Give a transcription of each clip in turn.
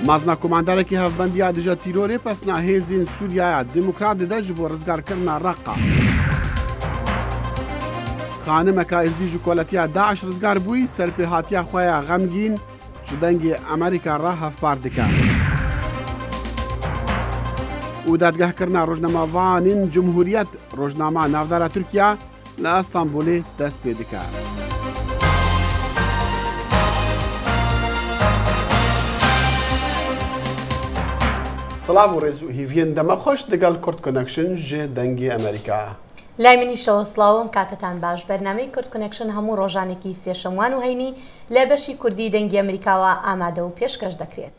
مازنا کماندارێکی هەفبەندیا دژە تیرۆرێ پەسنا هێزین سووریایە دیموکرات دەدە ji بۆ ڕزگارکردنا ڕەقا. خانمێکە ئێزدیژ و کۆلەتیا داعش ڕزگار بووی سەرپێهاتیا خۆیان غەمگین ji dengê Amerîka re hevpar dike. û dadgehkirina rojnamavanên Cumhuriyet rojnama navdara Tirkiye li Estenbolê dest pê dike. Silav û rêz û hîviyên dema xweş digel Kurd Connection ji dengê Amerîka. لای منیشەوە سڵاوم کاتتان باش بەرنامەی کورد کنەکشن هەموو ڕۆژانێکی سێشەموان و هەینی لە بەشی کوردی دەنگی ئەمریکاوە ئامادە و پێشکەش دەکرێت.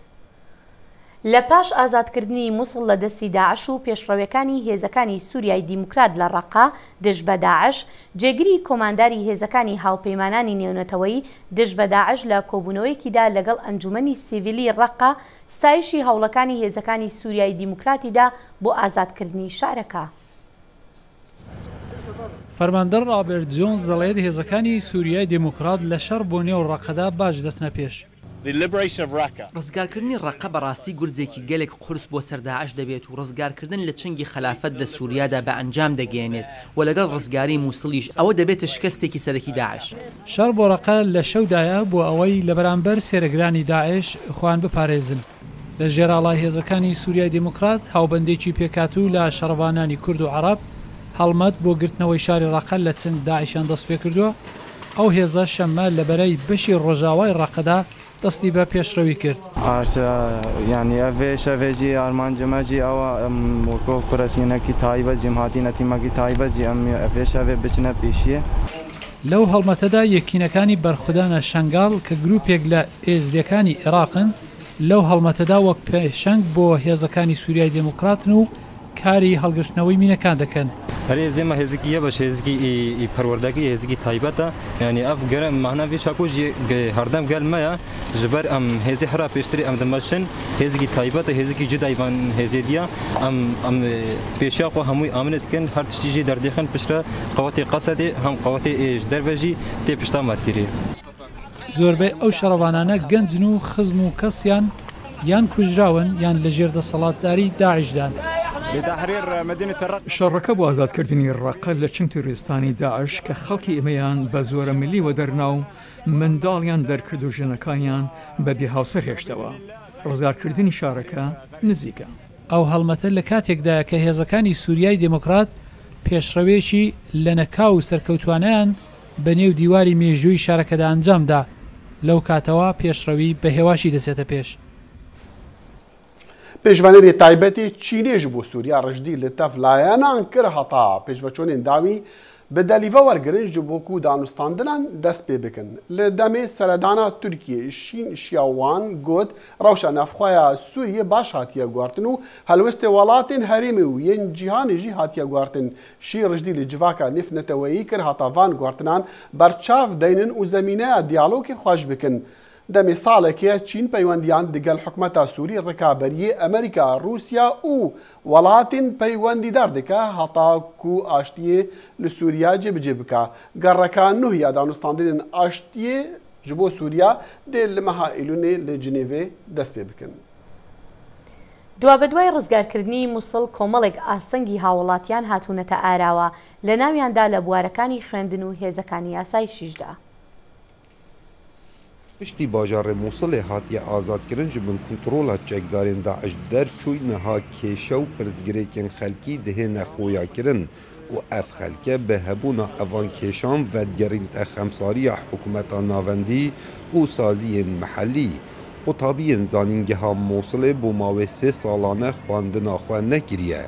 لە پاش ئازادکردنی مووسڵ لە دەستی داعش و پێشڕەویەکانی هێزەکانی سووریای دیموکرات لە ڕەقا دژ بە داعش جێگیری کۆمانداری هێزەکانی هاوپەیمانانی نێونەتەوەیی دژ بە داعش لە کۆبوونەوەیەکیدا لەگەڵ ئەنجومەنی سیڤیلی ڕەقا ستایشی هەوڵەکانی هێزەکانی سووریای دیموکراتیدا بۆ ئازادکردنی شارەکە. فەرماندەر ڕابێرت جۆنز دەڵێت هێزەکانی سووریای دیموکرات لە شەڕ بۆ نێو ڕەقەدا باش دەستنە پێش. ڕزگارکردنی ڕەقە بەڕاستی گورزێکی گەلێک قورس بۆ سەرداعش دەبێت و ڕزگارکردن لە چنگی خلافەت لە سووریادا بە ئەنجام دەگەێنێت و لەگەڵ ڕزگاری مووسڵیش ئەوە دەبێتە شکستێکی سەرەکی داعش. شەڕ بۆ ڕەقە لە شەودایە بۆ ئەوەی لە بەرامبەر سێرەگرانی داعش خوان بپارێزن. لە ژێراڵای هێزەکانی سووریای دیموکرات هاوبەندێکی پێکاتوو لە شەڕەوانانی کورد و عەرەب هەڵمەت بۆ گرتنەوەی شاری ڕەقە لە چەند داعشیان دەست پێ کردووە. ئەو هێزە شەممە لە بەرەی بەشی ڕۆژاوای ڕەقەدا دەستی بە پێشڕەوی کرد. ینی ئەvê şevêjî armancimecî ewa weko kurasînekî taybet jî hatîne tîmekî taybet jî em evê şevê biçine pêşiye. لەو هەڵمەتەدا یەکینەکانی بەرخودانە شەنگاڵ کە گروپێک لە ئێزدیەکانی عێراقن لەو هەڵمەتەدا وەک پێشەنگ بۆ هێزەکانی سووریای دیموکراتن و کاری هەڵگرتنەوەی مینەکان دەکەن. هەرێزێمە هێزگیە بەش هێزگی پەروەردەکەی هێزگی تایبەتە ینی ئەف گەرە ماهناوی چاکۆژی هەردەم گەلمەیە ji ber em hêzê hera pêştirî em dimeşin hêzgî taybet e hêzgî cidayvan hêzê diya em pêşiya xwe hemûyî aminê dikin her tiştî jî derdixin piştre qewetê Qesedê hem qewetê ji derve jî tê pişta merkirî. زۆربەی ئەو شەڕەوانانە گەنجن و خزم و کەسیان یان کوژراون یان لە ژێردەسەڵاتداری داعشدان. شەڕەکە بۆ ئازادکردنی ڕەقە لە چنگ توریستانی داعش کە خەڵکی ئێمەیان بە زۆرە ملی وە دەرناو منداڵیان دەرکرد و ژنەکانیان بە بێهاوسەر هێشتەوە. ڕزگارکردنی شارەکە نزیکە. ئەو هەڵمەتە لە کاتێکدایە کە هێزەکانی سووریای دیموکرات پێشڕەوێکی لە نەکاو و سەرکەوتوانیان بە نێو دیواری مێژووی شارەکەدا ئەنجامدا. لەو کاتەوە پێشڕەوی بە هێواشی دەچێتە پێش. پێشڤانێری تایبەتی چینێژ بۆ سووریا ڕژدی لە تەف لایەنان کرد هەتا پێشڤەچۆنێن داوی بە دەلیڤە وەرگرنج ji بۆ ku danûstandinan dest pê bikin. Li demê seredana Tirkiye Şîn Şiyawan got rewşa navxweya Sûriyê baş hatiye gwartin û helwestê welatên herêmê û yên cîhanê jî hatiye gwartin. Şî rijdî li civaka nifneteweyî kir heta van gwartinan berçav deynin û zemîneya diyalogê xweş bikin. Demê salekê Çîn peywendiyan digel hikûmeta Sûrî rikaberiyê Amerîka, Rûsya û welatên peywendîdar dike heta ku aştiyê li Sûriya cêbicê bike. Gerreka nû ya danûstandinên aştiyê ji bo Sûriya dê li meha Îlûnê li Cinêvê dest pê bikin. دوابەدوای ڕزگارکردنی مووسڵ کۆمەڵێک ئاستەنگی هاوڵاتیان هاتوونەتە ئاراوە لە ناویاندا لە بوارەکانی خوێندن و هێزەکانی یاسای شیشدا. پشتی باژارê Mosulê hatiye azadkirin ji bin kontrola çekdarên Daeş derçûy niha kêşe û pirzgirêkên xelkî dihêne xoyakirin û ev xelke bi hebûna evan kêşan vedgerînte xemsariya hikûmeta navendî û saziyên mihellî. Qutabiyên zanîngeha Mosulê bû mavê 3 salane xwandina xwe nekiriye.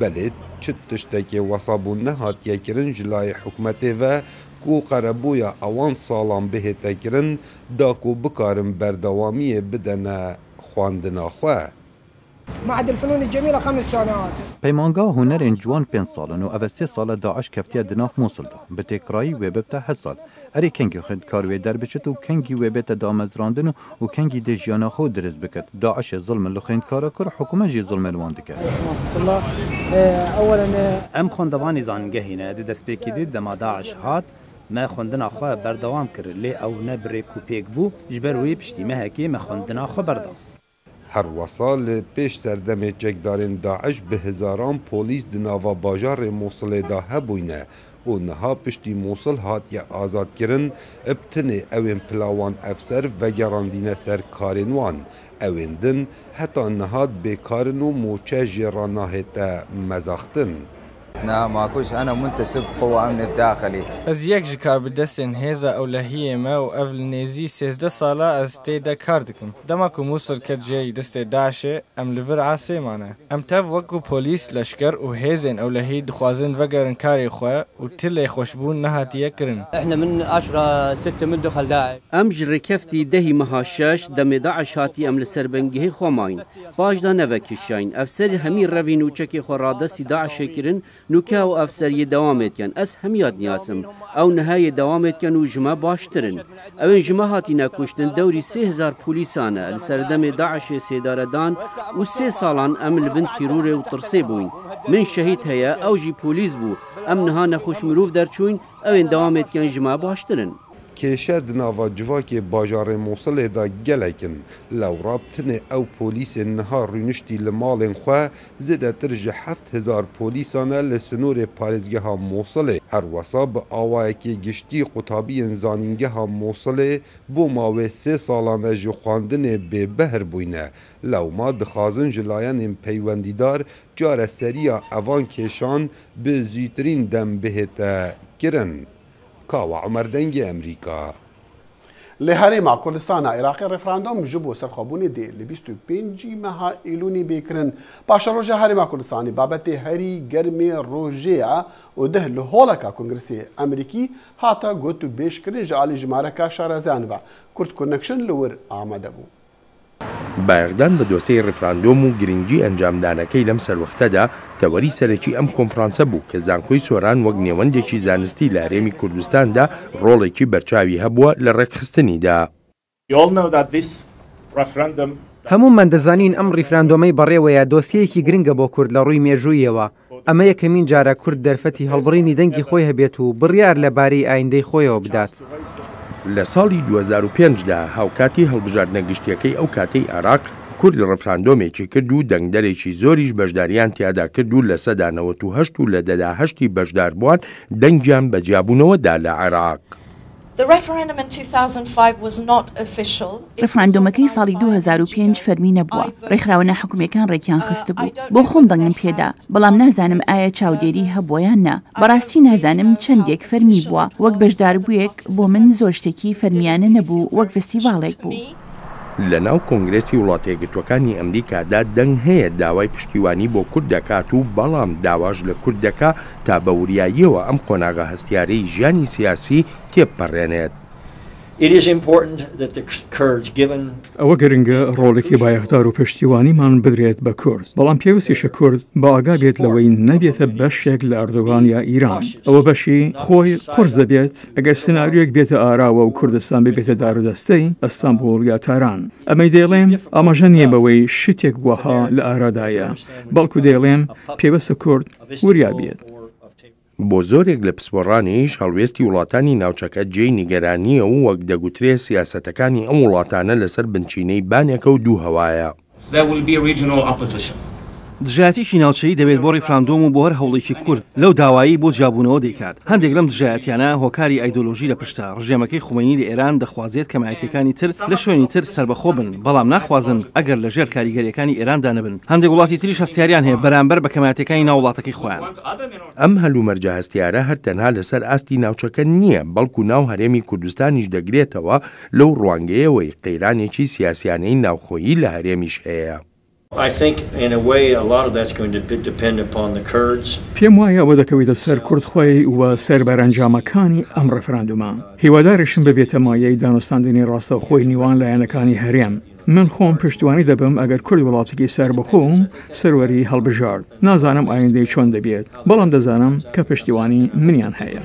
Belê çi tiştekê wesabûn nehatiye kirin ji layê hikûmetê ve ku qerebûya ewan salan bihête kirin da ku bikarin berdewamiyê bidene xwandina xwe. معهد الفنون الجميلة 5 سنوات. پەیمانگا هوnerên ciwan 5 salin û ev 3 sala Daeş keftiye di nav Mosulda. Bi têkirayî wê bibte 7 sal. Erê kengî xwendkar wê derbiçit û kengî wê bête damezrandin û kengî dê jiyana xwe diriz bikit. Daişê zilmên li xwendkara kir, hikûmet jî zilmên wan dike. Em xwendevanê zanîngehî ne di destpêkê dema Daeş hat me xwendina xwe berdewam kir lê ew ne birêk û pêk bû ji ber wê piştî mehekê me xwendina xwe berda. هەروەسا لە پێش سەردەمێ چەکدارên داعش bi hezaran polîs di nava bajarê Mosulê da hebûyne û niha piştî Mosul hatiye azadkirin eb tinê ewên pilawan efser vegerandîne ser karên wan. Ewên din heta niha bêkarin û moçe jê re nahête mezaxtin. نعم ماكوش أنا منتسب قوة أمن الداخلي. از یک جکار بدستن هزا اولهیه ما و اول نزی 13 ساله از تیدا کار دکم. دما کو موصل کد جای دست داعشه ام لور عاصی مانه. ام تاف وکو پلیس لشکر و هزن اولهی دخوازن وگرن کاری خواه و تل خوشبون نهاتیه کرن. احنا من 10/6 من دخل داعش. ام جری کفتی دهی مهاشش دم داعش هاتی ام لسربنگی خواماین. باجدا نوکیشاین افسر همی روین و چکی خورادستی داعش کرن نوکا و افسری دوامت کن از همیاد نیاسم او نهای دوامت کن و جمع باشترن اوین جمع هاتی نکشتن دوری 3000 پولیسانه لسردم داعش سیداردان و 3 سالان امل بن تیرور و ترسی بوین من شهید هیا او جی پولیس بو ام نها نخوش مروف درچوین اوین دوامت کن جمع باشترن کێشە di nava civakê bajarê Mosulê da gelekin lewra tinê ew polîsên niha rûniştî li malên xwe zêdetir ji 7000 polîsan li sînorê parêzgeha Mosulê her wesa bi awayekê giştî qutabiyên zanîngeha Mosulê bo mavê 3 salan ji xwandinê bêbehr bûyne lewma dixwazin ji layenên peywendîdar careseriya evan kêşan bi zûtirîn dem bihête kirin. کاوە عمەردەنگی ئەمریکا لە هەرێما کوردستانە عێراقی ڕێفراندۆم ji بۆ سەرخۆبوونی دێ لە 25 مەها ئیلوونی بێکردن پاشە ڕۆژە هەرێما کوردستانی بابەتێ هەری گەرمێ ڕۆژەیە و دەه لە هۆڵەکە کۆنگرسی ئەمریکی هاتە گوت و بێشکردن ji alî ژمارەکە شارەزیانەوە کورد کۆنەکشن لە ور ئامادە بوو. بایەخدان بە دۆسەی ڕێفراندۆم و گرنگی ئەنجامدانەکەی لەم سەروەختەدا تەوەری سەرەکی ئەم کۆنفرانسە بوو کە زانکۆی سۆران وەک نێوەندێکی زانستی لە هەرێمی کوردستاندا ڕۆڵێکی بەرچاوی هەبووە لە ڕێکخستنیدا. هەمومان دەزانین ئەم ڕیفراندۆمەی بەڕێوەیە دۆسیەیەکی گرنگە بۆ کورد لە ڕووی مێژوویەوە ئەمە یەکەمین جارە کورد دەرفەتی هەڵبڕینی دەنگی خۆی هەبێت و بڕیار لەبارەی ئایندەی خۆیەوە بدات. لە ساڵی 2005دا هاوکاتی هەڵبژاردنە گشتیەکەی ئەو کاتەی عێراق کورد ڕێفراندۆمێکی کرد و دەنگدەرێکی زۆریش بەشداریان تیادا کرد و لە سەدا 98 و لە دەدا هەشتی بەشداربووان دەنگیان بەجیابوونەوەدا لە عێراق. ڕێفراندۆمەکەی ساڵی 2005 فەرمی نەبووە ڕێکخراوە حکوومیەکان ڕێکیان خست بوو بۆ خۆم دەنگم پێدا بەڵام نازانم ئایا چاودێری هەبوویان نا بەڕاستی نازانم چەندێک فەرمی بووە وەک بەشداربوویەک بۆ من زۆر شتێکی فەرمیانە نەبوو وەک فستیڤاڵێک بوو. لە ناو کۆنگرێسی وڵاتە یەکگرتوەکانی ئەمریکادا دەنگ هەیە داوای پشتیوانی بۆ کورد دەکات و بەڵام داواش لە کورد دەکا تا بە وریاییەوە ئەم قۆناغە هەستیارەی ژیانی سیاسی تێپەڕێنێت. ئەوە گرنگە ڕۆڵێکی بایەخدار و پشتیوانیمان بدرێت بە کورد بەڵام پێویستیشە کورد بە ئاگا بێت لەوەی نەبێتە بەشێک لە ئەردۆغان یا ئیران ئەوە بەشی خۆی قورس دەبێت ئەگەر سناریۆیەک بێتە ئاراوە و کوردستان ببێتە دارودەستەی ئەستانبوڵ یا تاران ئەمەی دێڵێم ئاماژە نییە بەوەی شتێک وەها لە ئارادایە بەڵکو دێڵێم پێوەستە کورد وریا بێت. بۆ زۆرێک لە پسپۆڕانیش هەڵوێستی وڵاتانی ناوچەکە جێی نیگەرانیە و وەک دەگوترێ سیاسەتەکانی ئەم وڵاتانە لەسەر بنچینەی بانێکە و دوو هەوایە. دژایەتێکی ناوچەیی دەبێت بۆ ڕێفراندۆم و بۆ هەر هەوڵێکی کورد لەو داوایی بۆ جیابوونەوە دەیکات هەندێک لەم دژایەتیانە هۆکاری ئایدۆلۆژی لە پشتە ڕژێمەکەی خومینی لە ئێران دەخوازێت کە مایەتەکانی تر لە شوێنی تر سربەخۆ بن بەڵام ناخوازن ئەگەر لە ژێر کاریگەریەکانی ئێراندا نەبن هەندێک وڵاتی تریش هەستیاریان هەیە بەرامبەر بە کەمایەتەکانی ناو وڵاتەکەی خۆیان. ئەم هەلومەرجە هەستیارە هەر تەنها لەسەر ئاستی ناوچەکە نییە بەڵکو ناو هەرێمی کوردستانیش دەگرێتەوە لەو ڕوانگەیەوەی قەیرانێکی سیاسیانەی ناوخۆیی لە هەرێمیش هەیە. پێم وایە ئەوە دەکەوێتە سەر کوردخۆی وە سەربەرئەنجامەکانی ئەم ڕێفراندۆمە هیوادارشم ببێتە مایەی دانوستاندنی ڕاستەوخۆی نیوان لایەنەکانی هەرێم من خۆم پشتیوانی دەبم ئەگەر کورد وڵاتێکی سەربەخۆم سەروەری هەڵبژارد نازانم ئایندەی چۆن دەبێت بەڵام دەزانم کە پشتیوانی منیان هەیە.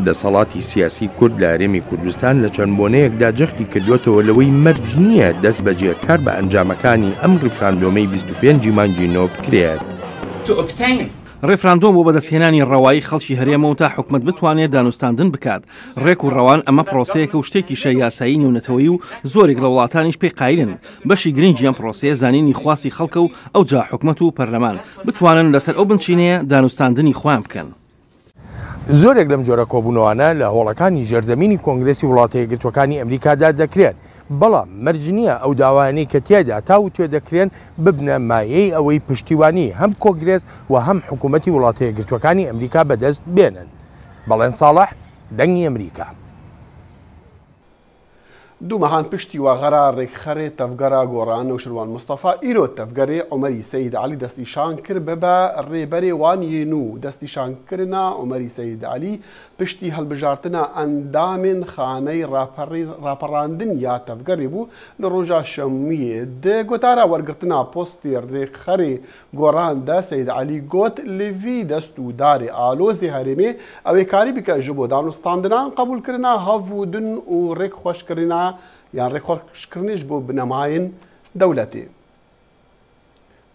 دەسەڵاتی سیاسی کورد لە هەرێمی کوردستان لە چەند بۆنەیەکدا جەختی کردوێتەوە لەوەی مەرج نییە دەست بەجێکار بە ئەنجامەکانی ئەم ڕێفراندۆمەی 25 مانگی نۆ بکرێت. ڕێفراندۆم بۆ بەدەستهێنانی ڕەوایی خەڵکی هەرێمەوە تا حکومت بتوانێت دانوستاندن بکات. ڕێک و ڕەوان ئەمە پرۆسەیەکە و شتێکی شە یاسایی نێونەتەوەی و زۆرێک لە وڵاتانیش پێی قایلن. بەشی گرنگیان پرۆسەیە زانینی خواسی خەڵکە و ئەوجا حکومەت و پەرلەمان بتوانن لەسەر ئەو بنچینەیە دانوستاندنی خۆیان بکەن. زۆرێک لەم جۆرە کۆبوونەوانە لە هۆڵەکانی ژێرزەمینی کۆنگرێسی وڵاتە یەکگرتوەکانی ئەمریکادا دەکرێت، بەڵام مەرجنیە ئەو داوانەی کە تیایدا تاو توێ دەکرێن ببنە مایەی ئەوەی پشتیوانی هەم کۆنگرێس و هەم حکوومەتی وڵاتە یەکگرتوەکانی ئەمریکا بەدەست بێنن. بەڵێن ساڵح، دەنگی ئەمریکا. دوو مەهان پشتی واغەرا ڕێکخەرێ تەفگەرە گۆڕان نەوشروان مستەفا ئیرۆ تەفگەرێ عومەری سەید عەلی دەستنیشان کرد بە ڕێبەرێ وانیێن و دەستنیشانکردنا عومەری سەید عەلی پشتی هەڵبژارتنە ئەندامێن خانەی ڕاپەڕاندن یا تەفگەرێ بوو لە ڕۆژا شەمویە گوتارە وەرگرتنا پۆستی ڕێکخەرێ گۆڕاندا سەید عەلی گوت لێڤی دەست و دارێ ئالۆزی هەرێمێ ئەوەی کاری بکە ji بۆ دانوستاندنا قبولکردنا هەڤودن و ڕێک خۆشکردنا یان ڕێکخۆشکردنیش بۆ بنەمایین دەولەتێ.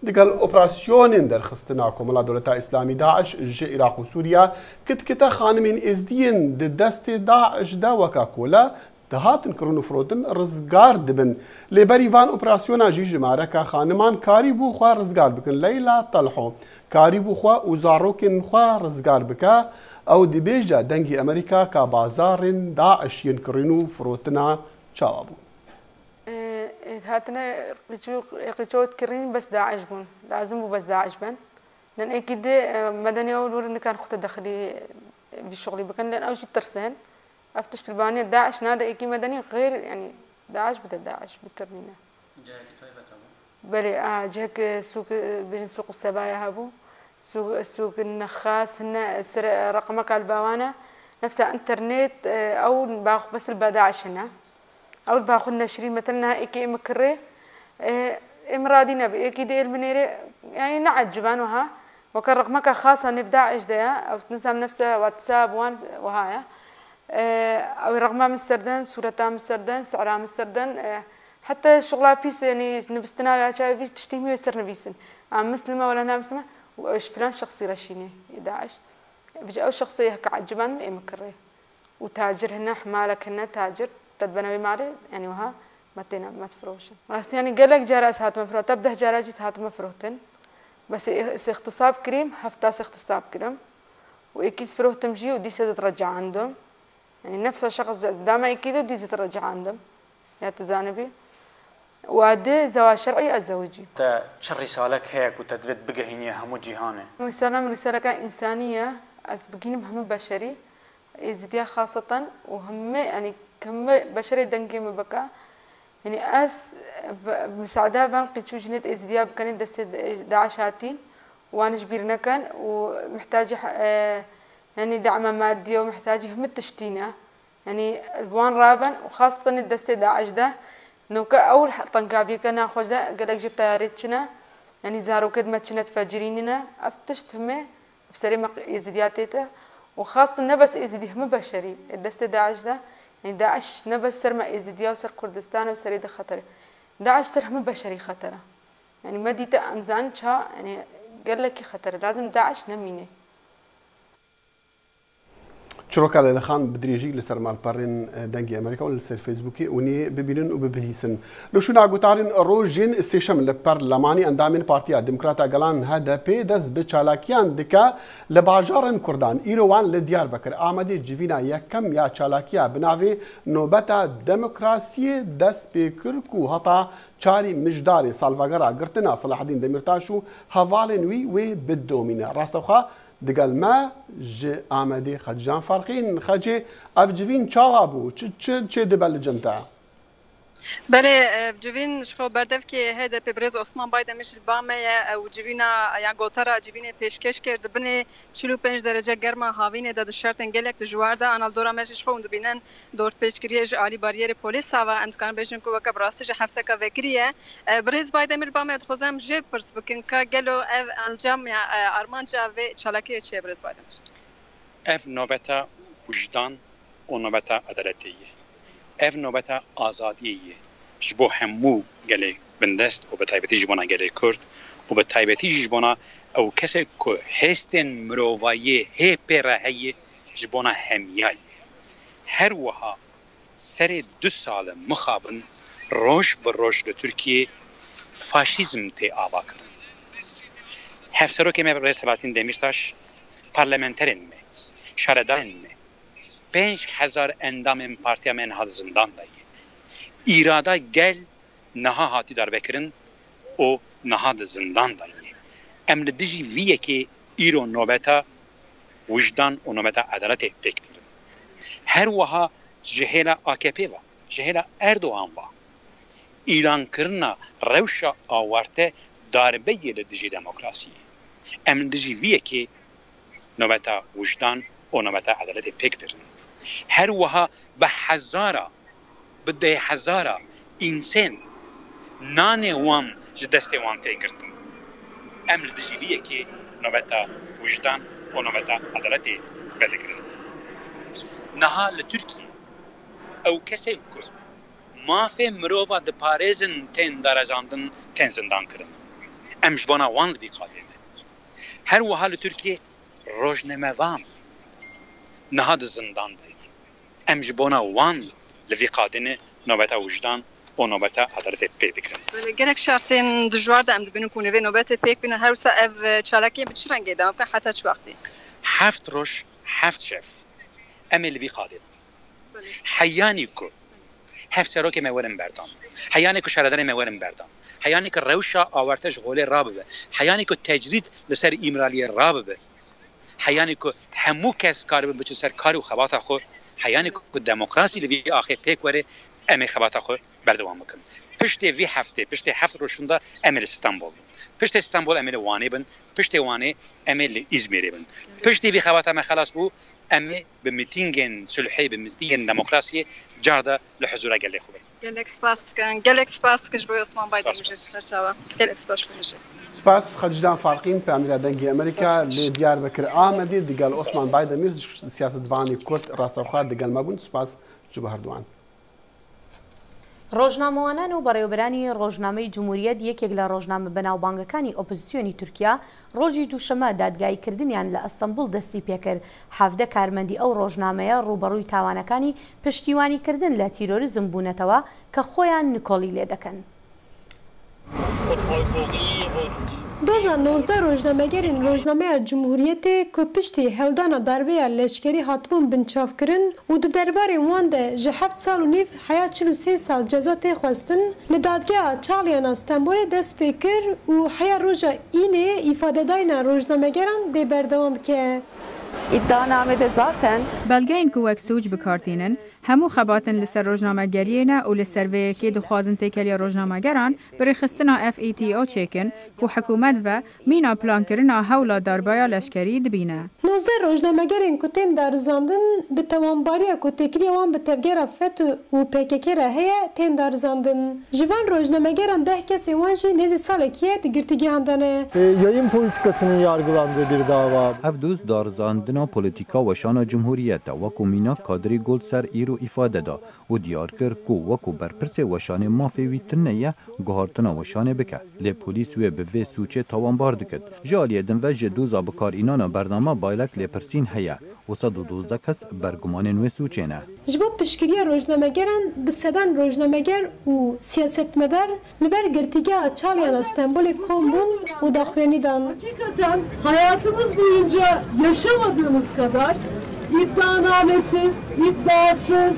دەگەڵ ئۆپراسیۆنên دەرخستنا کۆمەڵا دەوڵەتە ئیسلامی داعش ji عێراق و سووریا کتکتە خانمên êzdiyên di destê Daeş de weka kola dihatin kirin û firotin rizgar dibin. Lêberî van operasyona jî ji mareka xaniman karî bû xwe rizgar bikin. Leyla Telho karî bû xwe û zarokên xwe rizgar bike. Ew dibêje dengê Amerîka ka bazarên Daeş yên kirin û firotina çawa bû. هاتنا قيتوت كرين بس داعش بون لازم بس داعش بن لان اكيد مدني اول ور كان خط داخلي بشغلي بكن لان اول شيء ترسان افتش البانيه داعش نادى اكيد مدني غير يعني داعش بدا داعش بالترنينه جاك طيبه بلي جاك سوق بين سوق السبايا هابو سوق النخاس هنا رقمك البوانه نفسها انترنت او باخ بس البداعش هنا أول باخذنا شرين مثلنا إيكي مكرة إمرادينا بإيكي ديل منيرة يعني نعد جبانوها وكان رقمك خاصة نبدأ إيش ده أو نسام نفسه واتساب وان وهايا أو رقمها مستردن صورتها مستردن سعرها مستردن حتى شغلها بيس يعني نبستنا يا شايف تشتمي ويصير نبيسن مسلمة ولا أنا مسلمة وإيش فلان شخصي رشيني داعش بيجي أو شخصية كعد جبان إيه مكرة وتاجر هنا حمالك هنا تاجر تدبنا بماري يعني وها ما تفروشن راست يعني قال لك جارس هات مفروت تبدا جاراجي هات مفروتن بس اغتصاب كريم هفتاس اغتصاب كريم واكيد فروه تمشي ودي ترجع عندهم يعني نفس الشخص دائما اكيد ودي ترجع عندهم يا تزانبي وهذا زواج شرعي الزوجي شو رسالك هيك وتدريد بقهينيه هم جيهانه رساله كان انسانيه اسبقين هم بشري ازديا خاصه وهم يعني كم بشري دنقي مبكا يعني أس مساعدة بنقي شو جنت إزدياب كانت دست داعشاتين وأنا جبيرنا كان ومحتاج يعني دعم مادي ومحتاج هم التشتينة يعني البوان رابن وخاصة الدست داعش ده نوكا أول طنقابي كان أخوش ده قالك جبت ياريتشنا يعني زارو كد ما تشنت فاجريننا أفتشت همه بسري إزدياتيته وخاصة نبس إزدي هم بشري الدست داعش ده يعني داعش نبس سر ما إزديا وسر كردستان وسر يد خطرة داعش سر هم بشري خطرة يعني ما ديت أمزان شا يعني قال لك خطرة لازم داعش نمينه چڕۆکە لەلەخان بدرێژی لەسەر ماڵپەڕێن دەنگی ئەمریکا و لەسەر فەیسبووکی ونێ ببینن و ببلیسن لەشو ناگوتارین ڕۆژین سێشەم لە پەرلەمانی ئەندامین پارتیا دموکراتە گەڵان هەدەپێ دەست بە چالاکیان دکە لە باژارن کوردان ئیرۆوان لە دیار بەکرد ئامادەی جیڤینا یەکەم یا چالاکیە بناوێ نۆبەتە دەموکراسیە دەست پێکرد و هەتا چاری مژداری ساڵڤەگەرا گرتنا سەلاحەدین دەمیرتاش و هەڤاڵێن وێ بدۆمینە ڕاستەوخوا دقل ما ج آمده خدجان فرقين خجي أبجفين چاوا بو چه دبل جمتا بله جوین شخو بردف که هده پیبرز عثمان باید میشه بامه او جوینا یا گوترا جوین پیشکش کرد بنه 45 درجه گرما هاوینه داد شرط انگلیک دجوار ده آنال دورا میشه شخو اندبینن دور پیشگیریش عالی باریر پلیس سوا امکان بیشتر کو وکب راستش حفظه که وکریه برز باید میشه بامه خودم جب پرس بکن که گلو انجام یا آرمان جاوی چالاکی چه برز باید میشه اف نوبت وجدان و نوبت عدالتیه اف نوبت آزادیه جبو همو گله بندست و به تایبتی جبونا گله کرد و به تایبەتی ژبۆنا ئەو کەسێک کە هێستێن مرۆڤاییە هەیە پێڕە هەیە ژبۆنا هەمیای هەروەها سەرێ 2 ساڵە مخابن ڕۆژ بە ڕۆژ لە تورکیە فاشیزم تێ ئاواکردن هەفسەرۆکێ مێ بەڕێ سەلاتین دەمیرتاش پارلەمەنتەرێن مێ شارەدارێن مێ 5,000 ئەندامên partiya me niha zindan de ye îrada gel niha hatî darvekirin û niha di zindan de ye em li dijî vî yekê îro nobeta wijdan û nobeta edaletê pêk dikin her wiha ji hêla AKP ve ji hêla Erdogan ve îlankirina rewşa awarte darbeyê li dijî demokrasiyê em li dijî vî yekê nobeta wijdan û nobeta edaletê pêk dikin her wiha bi hezara bi dê hezara însen nanê wan ji destê wan tê girtin em li dijî vî yekê nobeta wijdan û nobeta edaletê vedigirin niha li Tirkiye ew kesên ku mafê mirova diparêzin tên darezandin tên zindan kirin em ji bona wan li vî qadê me her wiha li Tirkiye rojnamevan niha di zindan de em ji bona wan li vî qadê nobeta wijdan û nobeta edaletê pêk dikirin gelek şartên dijwar de em dibinin ku nivê nobetê pêk bîne her wisa ev çalakiyê bi çi rengê devam bikin heta çi wextê heft roj heft şev em ê li vî qadê heyanî ku hevserokê me werin berdan heyanî ku şaredarê me werin berdan heyanî ku rewşa awarte ji holê rabibe heyanî ku tecdîd li ser îmraliyê rabibe heyanî ku hemû kes karibin biçin ser karî û xebata xwe heyanî ku demokrasî li vî axê pêk were em ê xebata xwe berdewam bikin piştê vî heftê piştê heft rojunda em ê li Stenbol bin piştê Stenbol em ê li Wanê bin piştê Wanê em ê li İzmîrê bin piştê vî xebata me xelas bû em ê bi mîtîngên sulhê bi mîtîngên demokrasiyê car de li huzura gelê xwe bin gelek spas dikin gelek spas dikin ji bo Osman Baydar mijî serçawa gelek spas mijî سپاس خەجدان فارقین پامێرە دەنگی ئەمریکا لێ دیاربەکر ئامەدی دەگەڵ ئۆسمان بایدەمیر سیاسەتوانی کورد ڕاستەوخات دەگەڵ مەبوون سپاس جو بە هەردووان ڕۆژنامەوانان و بەڕێوەبەرانی ڕۆژنامەی جمهوریەت یەکێک لە ڕۆژنامە بەناوبانگەکانی ئۆپۆزیسیۆنی تورکیا ڕۆژی دووشەمە دادگایکردنیان لە ئەستەمبول دەستی پێکرد 17 کارمەندی ئەو ڕۆژنامەیە ڕوبەڕووی تاوانەکانی پشتیوانیکردن لە تیرۆریزم بوونەتەوە کە خۆیان نکۆڵی لێ دەکەن. 2019 rojnamegerên Rojnameya Cumhuriyetê ku piştî hewdana darbeya leşkerî hatibûn binçavkirin û di derbarê wan de ji 7 sal û nîv heya 43 sal ceza tê xwestin li dadgeha Çaliyana Stenbolê dest pê kir û heya roja înê îfadedayina rojnamegeran dê berdewam bike. İddianamede zaten belgeyên ku wek sûc bikartînin hemû xebatin li ser rojnamegeriyê ne û li ser vêyekê dixwazin têkeliya rojnamegeran bi rêxistina FETO çêkin ku hikûmet ve mîna plankirina hewla darbeya leşkerî dibîne. 19 rojnamegerên ku tên darizandin bi tewambariya ku têkiliya wan bi tevgera FETÖ û PKK re heye tên darizandin. Ji van rojnamegeran 10 kesên wan jî nêzî salekiye di girtîgehan de ne. Yayın politikasının yargılandığı bir dava. Ev dost darizandina politika weşana Cumhuriyeta wekû mîna kadrî gol ser îro îfade da û diyar kir ku wekû berpirsê weşanê mafê wî tune ye guhartina weşanê bike. Lê polîs wê bi vê sûçê tawanbar dikir. Ji aliyê din ve ji doza bikarînana bername baylek lêpirsîn heye. 112 kes bergumanên wê sûçê ne. Ji bo piştgiriya rojnamegeran bi sedan rojnameger û siyasetmedar li ber girtîgeha Çaliyana Stenbolê kom bûn û daxuyanî dan. Hakikaten hayatımız boyunca yaşamadığımız kadar iddianamesiz, iddiasız,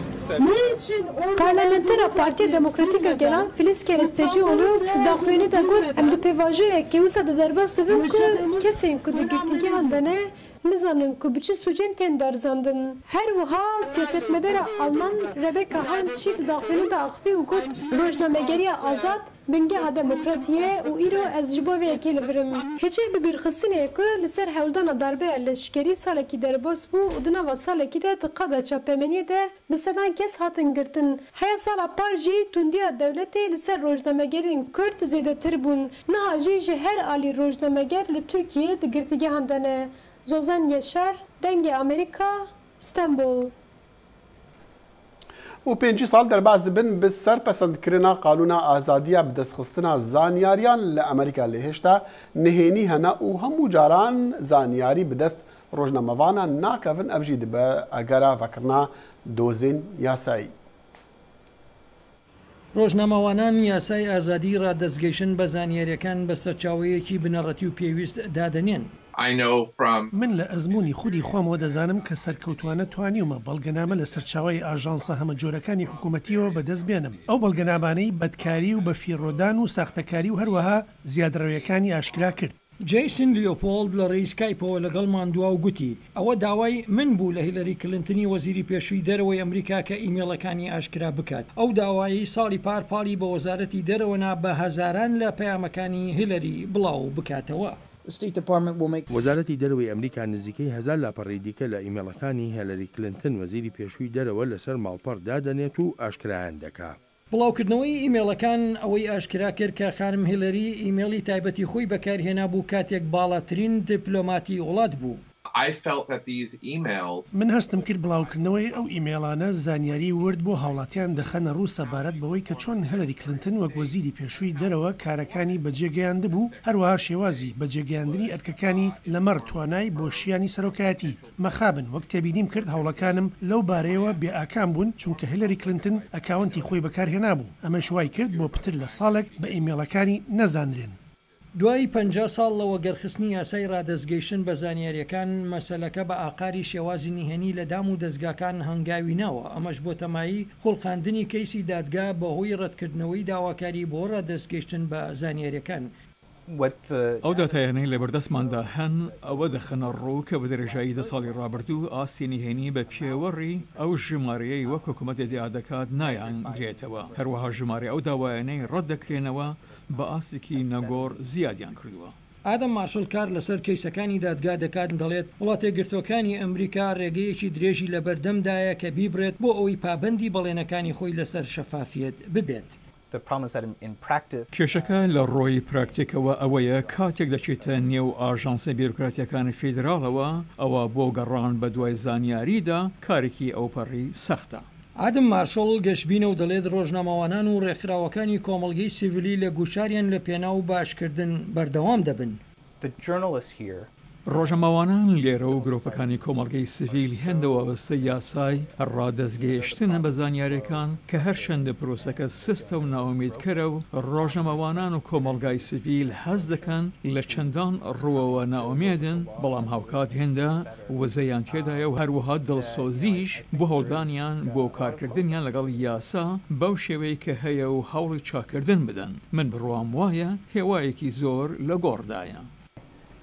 Parlamentera Partiya Demokratîk a Gelan Filiz Kerestecioğlu daxuyanî de got em di pêvajiyekê wisa di derbas dibin ku kesên ku di girtîgehan de ne nizanin ku bi çi sûcên tên darizandin. Her wiha siyasetmedara Alman Rebecca Harms jî di daxuyanî de axivî û got rojnamegeriya azad bingeha demokrasiyê û îro ez ji bo vê yekê li birim. Hêçê bi bîrxistinê ku li ser hewldana darbeya leşkerî salekî derbas bû û di nava salekî de di qada çapemeniyê de bi sedan kes hatin girtin. Heya sala par jî tundiya dewletê li ser rojnamegerên Kurd zêdetir bûn. Niha jî ji her alî rojnameger li Tirkiyê di girtîgehan de ne. Zozan Yaşar, Dengê Amerika, İstanbul. و 5 سال دەرباز دەبن بە سەر پەسەندکردنا قانونا ئازادیە بەدەستخستنا زانیاریان لە ئەمریکا لە هێشتا نهێنی هەنا و هەموو جاران زانیاری بدەست ڕۆژنامەوانە ناکەون ئەبژی دەبە ئەگەرا ڤەکردنا دۆزین یاسایی. ڕۆژنامەوانان یاسای ئازادی ڕادەستگەیشتن بە زانیاریەکان بە سەرچاوەیەکی بنەڕەتی و پێویست دادەنێن. من لە ئەزمموی خودی خۆمەوە دەزانم کە سەرکەوتوانە توانیومە بەڵگەنامە لە سەرچاوی ئاژانسە هەمە جۆرەکانی حکوومەتیەوە بەدەست بێنم. ئەو بەڵگەنامانەی بەدکاری و بە فیڕۆدان و ساختەکاری و هەروەها زیادڕەویەکانی ئاشکرا کرد. جیسن لیۆپۆلد لە ڕێی سکایپەوە لەگەڵمان دوا و گوتی ئەوە داوای من بوو لە هیلەری کلنتنی وەزیری پێشووی دەرەوەی ئەمریکا کە ئیمێڵەکانی ئاشکرا بکات. ئەو داوایی ساڵی پارپاڵی بە وەزارەتی دەرەوەنا بە هەزاران لە پەیامەکانی هیلەری بڵاو بکاتەوە. وەزارەتی دەرەوەی ئەمریکا نزیکەی 1000 لاپەڕی دیکە لە ئیمێڵەکانی هیلەری کلنتن وەزیری پێشووی دەرەوە لەسەر ماڵپەڕ دادەنێت و ئاشکرایان دەکات. بڵاوکردنەوەی ئیمێڵەکان ئەوەی ئاشکرا کرد کە خانم هیلەری ئیمێڵی تایبەتی خۆی بەکارهێنا بوو کاتێک باڵاترین دیپلۆماتی وڵات بوو. من هەستم کرد بڵاوکردنەوەی ئەو ئیمێڵانە زانیاری ورد بۆ هاوڵاتیان دەخەنە ڕوو سەبارەت بەوەی کە چۆن هیلەری کلنتن وەک وەزیری پێشووی دەرەوە کارەکانی بەجێگەیاند بوو هەروەها شێوازی بەجێگەیاندنی ئەرکەکانی لەمەڕ توانای بۆ شیانی سەرۆکایەتی مەخابن وەک تێبینیم کرد هەوڵەکانم لەو بارەیەوە بێئاکام بوون چونکە هیلەری کلنتن ئەکاونتی خۆی بەکارهێنا بوو ئەمە شوای کرد بۆ پتر لە ساڵێک بە ئیمێڵەکانی نەزانرێن. دوای 50 ساڵ لەوە گەرخستنی یاسای ڕادەستگەیشتن بە زانیاریەکان مەسەلەکە بە ئاقاری شێوازی نهێنی لە دام و دەستگاکان هەنگاوینەوە ئەمەش بۆ تەمایی خۆڵخاندنی کەیسی دادگا بەهۆی ڕەتکردنەوەی داواکاری بۆ ڕادەستگەیشتن بە زانیاریەکان. ئەو داتایانەی لە بەردەستماندا هەن ئەوە دەخەنە ڕوو کە بە دەرەژایی 10 ساڵی ڕابردوو ئاستی نهێنی بە پێوەڕی ئەو ژمارەیەی وەک حکوومەت ادعا دەکات نایانگرێتەوە هەروەها ژمارە ئەو داوایانەی ڕەت دەکرێنەوە بە ئاستێکی نەگۆڕ زیادیان کردووە. ئادەم مارشل کار لەسەر کەیسەکانی دادگا دەکات دەڵێت وڵاتێگرتوەکانی ئەمریکا ڕێگەیەکی درێژی لە بەردەمدایە کە بیبرێت بۆ ئەوەی پابەندی بەڵێنەکانی خۆی لەسەر شەفافیت ببێت. کێشەکە لە ڕۆی پراکتیکەوە ئەوەیە کاتێک دەچێتە نێو ئاژانسە بیرۆکراتیەکانی فیدراڵەوە ئەوە بۆ گەڕان بە دوای زانیاریدا کارێکی ئەوپەڕی سەختە. ئادەم مارشل گەشتبینە و دەڵێت ڕۆژنامەوانان و ڕێکخراوەکانی کۆمەڵگەی سیڤیلی لە گوشاریان لە پێنا و باشکردن بەردەوام دەبن. ڕۆژەماوانان لێرە و گرۆپەکانی کۆمەڵگەی سیڤیل هێندەوە بەستە یاسای ڕادەستگەیشتنە بە زانیاریەکان کە هەر چەندە پرۆسەکە سستە و ناومێدکەرە و ڕۆژەماوانان و کۆمەڵگای سیڤیل حەز دەکەن لە چەندان ڕووەوە ناومێدن بەڵام هاوکات هێندە وەزەیان تێدایە و هەروەها دڵسۆزیش بۆ هەوڵدانیان بۆ کارکردنیان لەگەڵ یاسا بەو شێوەی کە هەیە و هەوڵی چاکردن بدەن من بڕوام وایە هێوایەکی زۆر لە گۆڕدایە.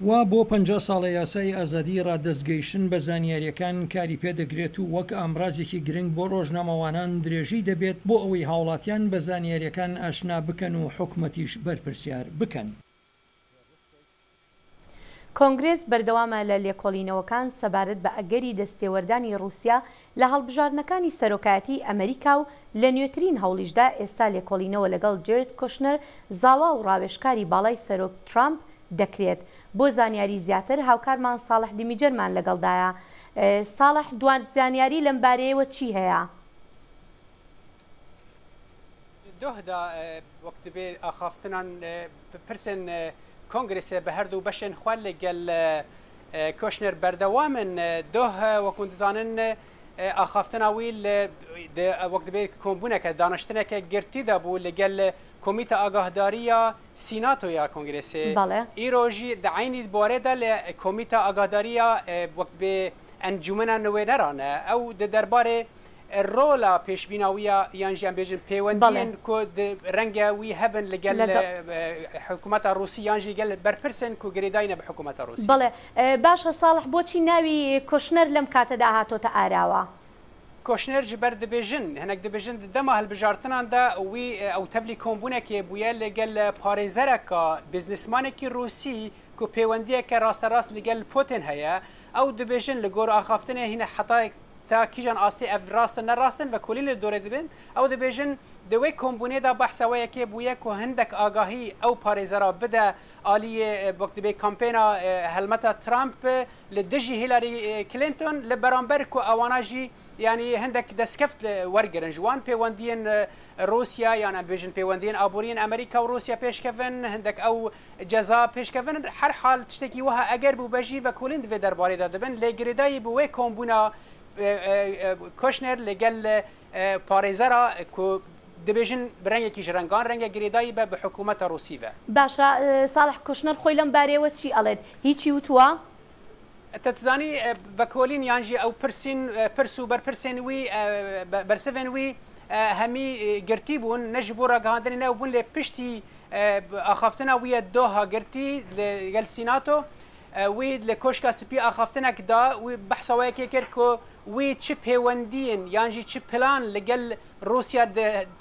وا بۆ 50 ساڵە یاسای ئازادی ڕادەستگەیشتن بە زانیاریەکان کاری پێدەگرێت و وەک ئامرازێکی گرنگ بۆ ڕۆژنامەوانان درێژی دەبێت بۆ ئەوەی هاوڵاتیان بە زانیاریەکان ئاشنا بکەن و حکومەتیش بەرپرسیار بکەن. کۆنگرێس بەردەوامە لە لێکۆڵینەوەکان سەبارەت بە ئەگەری دەستێوەردانی رووسیا لە هەڵبژاردنەکانی سەرۆکایەتی ئەمریکا و لە نوێترین هەوڵیشدا ئێستا لێکۆڵینەوە لەگەڵ جێرد کۆشنەر زاوا و ڕاوێژکاری باڵای سەرۆک ترامپ دەکرێت. بۆ زانیاری زیاتر هاوکارمان ساڵح دیمیجەرمان لەگەڵدایە. ساڵح دوان زانیاری لەم بارەیەوە چی هەیە؟ دۆهدا وەکت بێ ئاخافتنان پرسن کۆنگرێسێ بە هەردوو بەشێن خوال لەگەل کۆشنەر بەردەوامن دۆه وەکو دەزانن ئاخافتناوی وەکت بێ کۆمبوونەکە دانیشتنەکە گرتیدا بوو لەگەل کۆمیتە ئاگاهداریە سیناتۆیا کۆنگرێسێ ئیرۆژی دعینی بۆرێدا لە کۆمیتە ئاگاهداریە وەکت بێ ئەنجومەنە نوێنەرانە ئەو دەربارێ ڕۆلا پێشبیناویە یانژیان بێژن پەیوەندیان کۆ ڕەنگە وی هەبن لەگەل حکوومەتە رووسی یانژی گەل بەرپرسن و گرێداینە بە حکوومەتە رووسی. بەڵێ باشە ساڵح بۆچی ناوی کۆشنەر لەم کاتەدا هاتۆتە ئاراوە؟ کۆشنەر ji ber dibêjin hinek dibêjin di dema hilbijartinan de wî ew tevlî kombûnekê bûye li gel parêzereka biznesmanekî Rûsî ku pêwendiyeke rasterast li gel Putin heye ew dibêjin li gor axaftinê hîne heta تا کیژان ئاستی ئەف ڕاستن نەڕاستن بە کولین لە دۆرە دەبن ئەو دەبێژن دەوەی کۆمبونێدا بەحسەوەیەکێ بووە و هەندێک ئاگاهی ئەو پارێزەرا بدە عالیە وەک دەبێ کامپێنا هەلمەتە ترامپ لە دژی هیلاری کلینتۆن لە بەرامبەر و ئەواناژی ینی هەندێک دەستکەفت وەرگرن جوان پەیوەندیان رووسیا یان بێژن پەیوەندیان ئابوورین ئەمریکا و رووسیا پێشکەون هەندێک ئەو جەزا پێشکەون هەر حال تشتێکی وها ئەگەر بوو بەژی بە کولین دەبێ دەربارەیدا دەبن لێگرێدایی بووێ کۆمبوونا کۆشنێر لەگەل پارێزەرا دەبێژن ڕەنگێکی ژرەنگان ڕەنگە گرێدایی بە حکوومەتە رووسیە باشە ساڵح کوشنەر خۆی لەم بارەوە چی ئەڵێت هیچی وتووە؟ تتزانی بە کۆلین یانجی ئەو پرس و بەرپرسێن وی بەرسەڤێن وی هەمی گرتی بوون نەژ بۆ ڕاگەهاندنی ناو بوون لێ پشتی ئاخافتنا ویە دۆها گرتی لەگەل سیناتۆ وی لە کۆشکا سپی ئاخافتنێکدا وی بەحسەوەیەکێ کرد کۆ وی چ پەیوەندیین یانجی چ پلان لەگەل رووسیا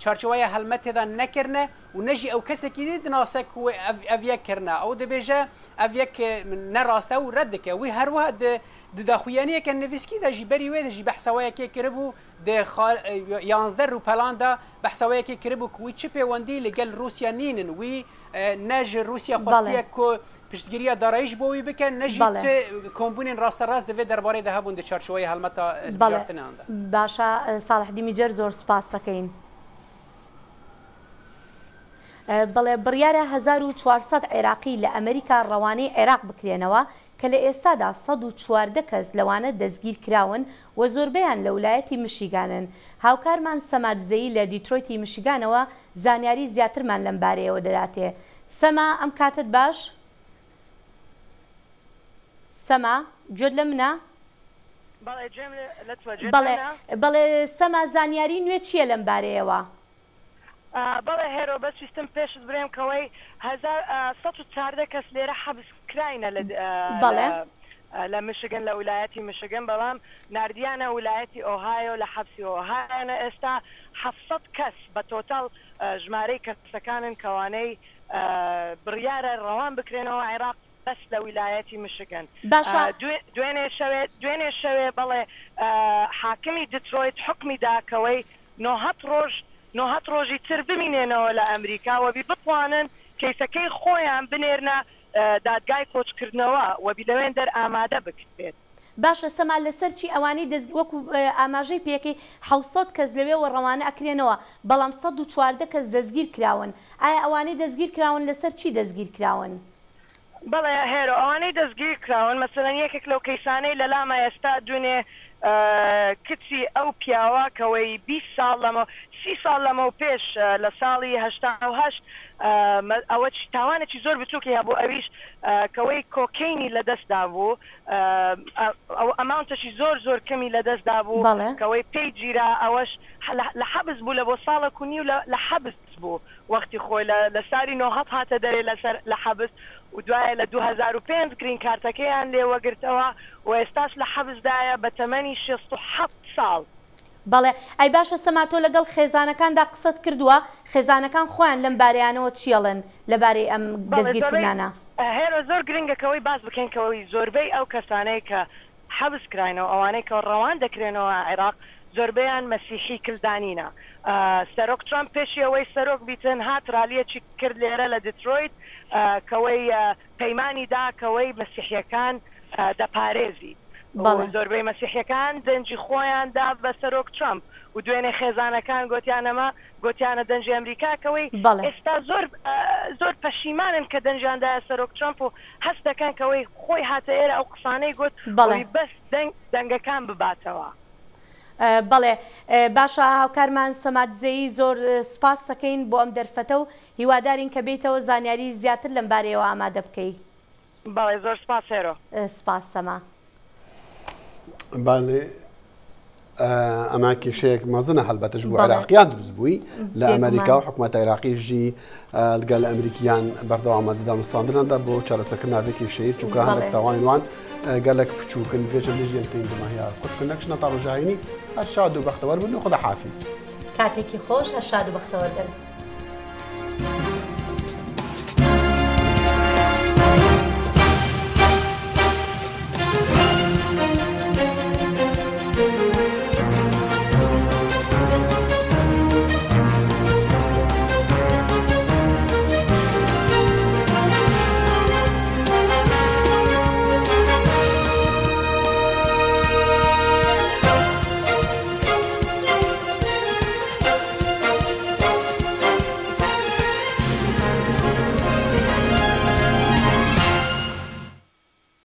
چارچەوەیە هەلمەتێدا نەکردنە و نەژی ئەو کەسێکی دی دناسەک ئەڤەکردنا ئەو دەبێژە ئەڤەک نەڕاستە و ڕەت دەکە وی هەروە دداخویانیەکە نویسکی دەژی بەری وێ دەژی بەحسەوەیەکێ کردبوو 11 روپەلاندا بەحسەوەیەکی کردبوو کوی چ پەیوەندی لەگەل رووسیا نینن وی نەژ رووسیا خواستیە کۆ پشتگیریە دارایش بۆوی بکەن نەژی کۆمبونین ڕاستەڕاست دەبێت دەربارەی دەهبوون دە چارچەوەی هەلمەتە بەڵێتناندا باشە ساڵح دیمیجەر زۆر سپاس دەکەین بەڵێ بڕیارە 1400 عێراقی لە ئەمریکا ڕەوانەی عێراق بکرێنەوە کە لە ئێستادا 114 کەس لەوانە دەستگیر کراون و زۆربیان لە ویلایەتی میشیگانن هاوکارمان سەمادزەیی لە دیترۆیتی میشیگانەوە زانیاری زیاترمان لەم بارەیەوە دەداتێ سەما ئەم کاتت باش سەما گوێت لە منە بەڵێ سەما زانیاری نوێ چییە لەم بارەیەوە بەڵێ هێرۆ بەس ویستم پێشت برێم کەوەی 114 کەس لێرە حەبس کراینە لە مشگن لە ویلایەتی مشگن بەڵام نردیانە ویلایەتی ئۆهایۆ لە حەبسی ئۆهایانە ئێستا 700 کەس بە تۆتال ژمارەی کەسەکانن کەوانەی بڕیارە ڕەوان بکرێنەوە عێراق بەس لە ویلایەتی مشگن دوێنێ شەوێ بەڵێ حاکمی دیترۆیت حکمی داکەوەی 9 ڕۆژی تر بمینێنەوە لە ئەمریکا وەبی بتوانن کەیسەکەی خۆیان بنێرنە دادگای کۆچکردنەوە وەبی لەوێن دەر ئامادە بکرێت باشە سەما لەسەر چی ئەوانەی وەکو ئاماژەی پێەکەی 700 کەس لەوێەوە ڕەوانە ئەکرێنەوە بەڵام 114 کەس دەستگیر کراون ئایا ئەوانەی دەستگیر کراون لەسەر چی دەستگیر کراون؟ بەڵێ هێرۆ ئەوانەی دەستگیر کراون مەسەلەن یەکێک لەو کەیسانەی لە لامە ئێستا دوێنێ کچی ئەو پیاوە کەوەی 20 ساڵ لەمە 30 ساڵ لەمە و پێش لە ساڵی 1970 ئەوە تاوانێکی زۆر بچووکە یا بۆ ئەویش کەوەی کۆکەینی لەدەستدا بوو ئەماونتەشی زۆر کەمی لەدەستدا بوو کەوەی پێی گیرا ئەوەش لە حەبس بوو لە بۆ ساڵە کونی و لە حەبس بوو وەختی خۆی لە ساری 9 هاتە دەرێ لە حەبس و دوایە لە 2005 گرین کارتەکەیان لێوەگرتەوە و ئێستاش لە حەبسدایە بە تەمەنی 67 ساڵ بەڵێ ئەی باشە سەماتۆ لەگەڵ خێزانەکاندا قسەت کردووە خێزانەکان خۆیان لەم بارەیانەوە چیەڵن لەبارەی ئەم دەستگیرکردانە هێرە زۆر گرنگەکەوەی باز بکەین کەەوەی زۆربەی ئەو کەسانەی کە حەبس کراینەوە ئەوانەی کە ڕەوان دەکرێنەوە عێراق زۆربیان مەسیحی کلدانینە سەرۆک ترامپ پێشی ئەوەی سەرۆک بیتن هات ڕالیەکی کرد لێرە لە دیترۆیت کەوەی پەیمانی دا کەوەی مەسیحیەکان دەپارێزی زۆربەی مەسیحیەکان دەنجی خۆیاندا بە سەرۆک ترامپ و دوێنێ خێزانەکان گوتیانە دەنجی ئەمریکاکەوەی ئێستا زۆر پەشیمانن کە دەنجیاندایە سەرۆک ترامپ و هەست دەکەن کەوەی خۆی هاتە ئێرە ئەو قسانەی گوت بەس دەنگەکان بباتەوە بەڵێ باشە هاوکارمان سەمادزەیی زۆر سپاس دەکەین بۆ ئەم دەرفەتە و هیوادارین کە بێتەوە زانیاری زیاتر لەم بارەیەوە ئامادە بکەی بەڵێ زۆر سپاس هێرۆ سپاس سەما باڵێ ئەما کێشەیەک مەزنە هەلبەتەش بوو عێراقیان دروست بووی لە ئەمریکا و حکوومەت عێراقیژی لەگەل ئەمریکیان بەردەوامەدە دامستاندناندا بۆ چارەسەرکردن ناوێ کێشەیە چونکە هەندێک تاوانیوان گەلک بچووکن بێژە لەژیان تین دماهیا قوتکردنەکشنە تا ڕۆژاهینی هەر شاد و بەختەوەر بن و خدا حافیز کاتێکی خۆش هەر شاد و بەختەوەر بن